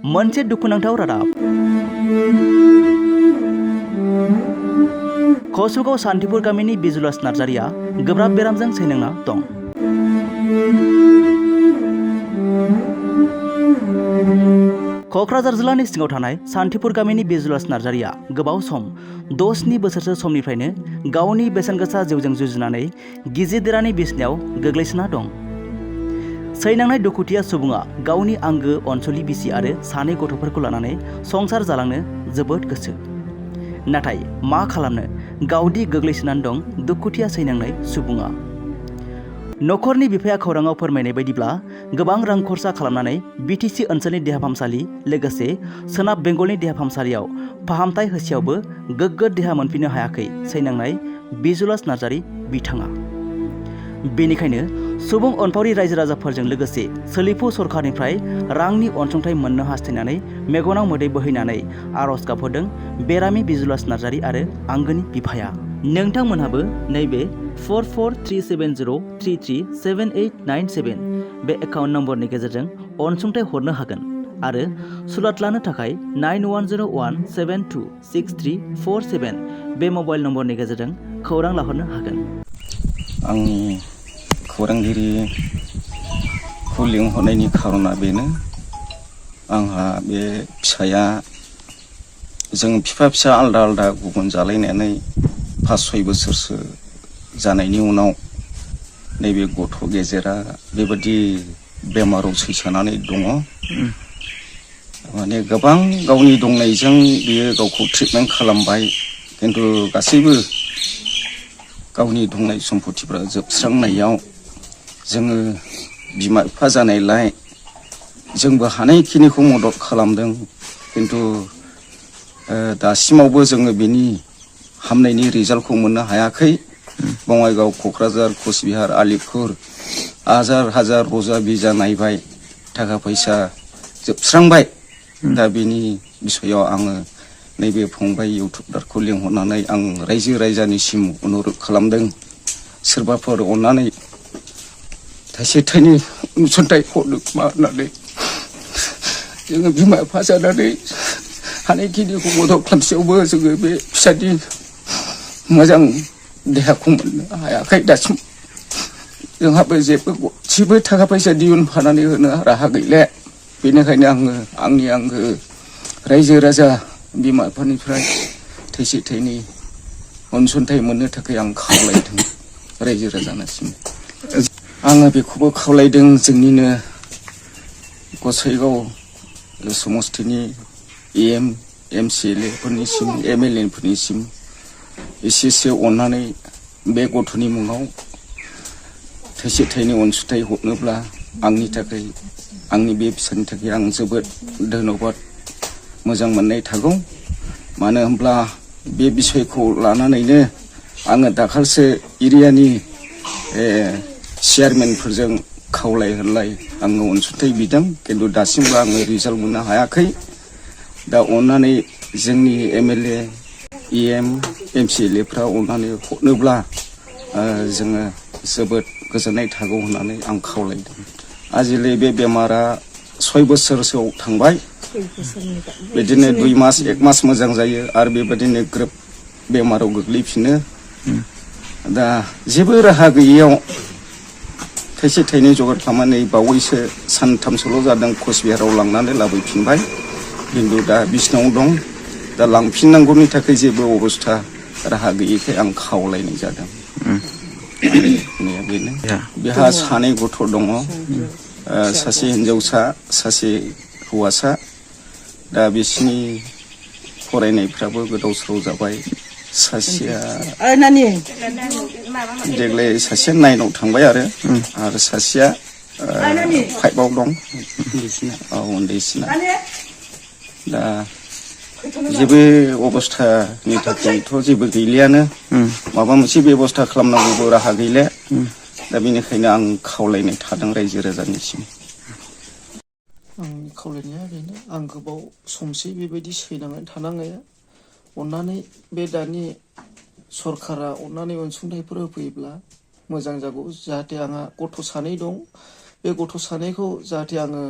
मोनसे दुखुनांथाव रादाब कसुगाव सान्थिपुर गामिनि बिजुलास नार्जारिया गोब्राब बेरामजों सैनांना दं। क'क्राझार जिल्लानि सिङाव थानाय सान्थिपुर गामिनि बिजुलास नार्जारिया गोबाव सम 6-7 बोसोरसो समनिफ्रायनो गावनि बेसेनगोसा जिउजों जुजिनानै गिजिदेरानि बिसनायाव गोग्लैसोना दं। सैनांनाय दुखुथिया सुबुङा गावनि आंगो अनसुलि बिसि आरो 2 गथ'फोरखौ लानानै संसार जालांनो जोबोद गोसो। नाथाय मा खालामनो गावदि गोग्लैसोनानै दं दुखुथिया सैनांनाय सुबुङा। नखरनि बिफाया खौराङाव फोरमायनाय बायदिब्ला गोबां रां खरसा खालामनानै बिटिसि ओनसोलनि देहा फाहामसालि लोगोसे सोनाब बेंगलनि देहा फाहामसालियाव फाहामथाय होसेयावबो गोग्गो देहा मोनफिननो हायाखै सैनांनाय बिजुलास नार्जारि बिथाङा। बेनिखायनो सुबुं अनफावरि रायजो राजाफोरजों लोगोसे सोलिफु सरखारनिफ्राय रांनि अनसुंथाइ मोननो हास्थायनानै मेगनाव मोदै बोहैनानै आरज गाबहोदों बेरामि बिजुलास नार्जारि आरो आंगोनि बिफाया। नोंथांमोनहाबो नैबे 4437033787 बे एकाउन्ट नम्बरनि गेजेरजों अनसुंथाइ हरनो हागोन आरो सुलाद लानो थाखाय 9101726347 बे मबाइल नम्बरनि गेजेरजों खौरां लाहरनो हागोन। आंनि खौरांगिरिखौ लिंहरनायनि खारना बेनो, आंहा बे फिसाया जों फिसा आलदा आलदा गुबुन जालायनानै 5-6 बोसोरसो जानायनि उनाव नैबे गथ' गेजेरा बेबादि बेमाराव सैसोनानै दङ। माने गोबां गावनि दंनायजों बियो गावखौ ट्रिटमेन्ट खालामबाय, खिन्थु गासैबो गावनि दंनाय सम्पथिफ्रा जोबस्रांनायाव जोङो बिमा बिफा जानायलाय जोंबो हानायखिनिखौ मदद खालामदों। खिन्थु दासिमावबो जोङो बिनि हामनायनि रिजाल्टखौ मोननो हायाखै। बङाइगाव, क'क्राझार, कचबिहार, आलिपुर हाजार रजा बिजा नायबाय, थाखा फैसा जोबस्रांबाय। दा बिनि बिसयाव आङो नैबे फंबाय इउटुबारखौ लिंहरनानै आं रायजो राजानिसिम अनुरद खालामदों, सोरबाफोर अननानै थाइसे थाइनै अनसुंथाइ हरनो मा होननानै जोङो बिमा बिफा जानानै हानायखिनिखौ मदद खालामसेयावबो जोङो बे फिसानि मोजां देहाखौ मोननो हायाखै। दासिम जोंहाबो जेबो थाखा फैसा दिहुनफानानै होनो राहा गैले। बेनिखायनो आङो आंनि आंगो रायजो राजा बिमा बिफानिफ्राय थाइसे थाइनै अनसुंथाइ मोननो थाखाय आं खावलायदों रायजो राजानिसिम। आङो बेखौबो खावलायदों जोंनिनो गसाइगाव समस्थिनि MCLA फोरनिसिम, MLA फोरनिसिम एसेसो अननानै बे गथ'नि मुङाव थाइसे थाइनै अनसुंथाइ हरनोब्ला आंनि थाखाय, आंनि बे फिसानि थाखाय आं जोबोद धन्यबाद मोजां मोननाय थागौ। मानो होनब्ला बे बिसयखौ लानानैनो आङो दाखालिसो एरियानि चेयारमेनफोरजों खावलायहरलाय आङो अनसुंथाइ बिदों, खिन्थु दासिमबो आङो रिजाल्ट मोननो हायाखै। दा अननानै जोंनि MLA, MCLA फ्रा अननानै हरनोब्ला जोङो जोबोद गोजोननाय थागौ होननानै आं खावलायदों। आजिखालि बे बेमारा 6 बोसोरसोआव थांबाय, बिदिनो 2 मास 1 मास मोजां जायो आरो बेबायदिनो ग्रोब बेमाराव गोग्लैफिनो। दा जेबो राहा गैयैयाव थाइसे थाइनै जगार खालामनानै बावैसो सानथामसोल' जादों कचबिहाराव लांनानै लाबोफिनबाय, खिन्थु दा बिसनायाव दं। दा लांफिननांगौनि थाखाय जेबो अबस्था राहा गैयैखाय आं खावलायनाय जादों। बेनो बेहा 2 गथ' दङ, सासे हिनजावसा सासे हौवासा। दा बिसिनि फरायनायफ्राबो गोदाव सोराव जाबाय। सासेया देग्लाय सासेया 9 आव थांबाय आरो सासेया 5 आव दं, उन्दैसिना। दा जेबो अबस्थानि थाखायथ' जेबो गैलियानो, माबा मोनसे बेबस्था खालामनांगौबो राहा गैले। दा बेनिखायनो आं खावलायनाय थादों रायजो राजानिसिम। आंनि खावलायनाया बेनो, आं गोबाव समसै बेबायदि सैनांनानै थानांनाया। अननानै बे दानि सरकारा अननानै अनसुंथाइफोर होफैयोब्ला मोजां जागौ। जाहाथे आंहा गथ' 2 दं, बे गथ' 2खौ जाहाथे आङो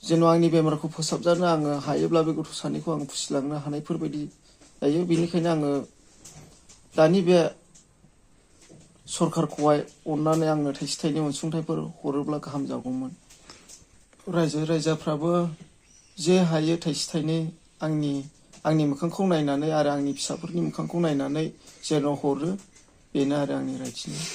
जेन' आंनि बेमारखौ फोसाबजानो आङो हायोब्ला बे गथ' सानैखौ आं फुसिलांनो हानायफोरबायदि जायो। बेनिखायनो आङो दानि बे सरखारखौहाय अननानै आंनो थाइसे थाइनै अनसुंथाइफोर हरोब्ला गाहाम जागौमोन। रायजो राजाफ्राबो जे हायो थाइसे थाइनै आंनि मोखांखौ नायनानै आरो आंनि फिसाफोरनि मोखांखौ नायनानै जेन' हरो, बेनो आरो आंनि रायथिनाया।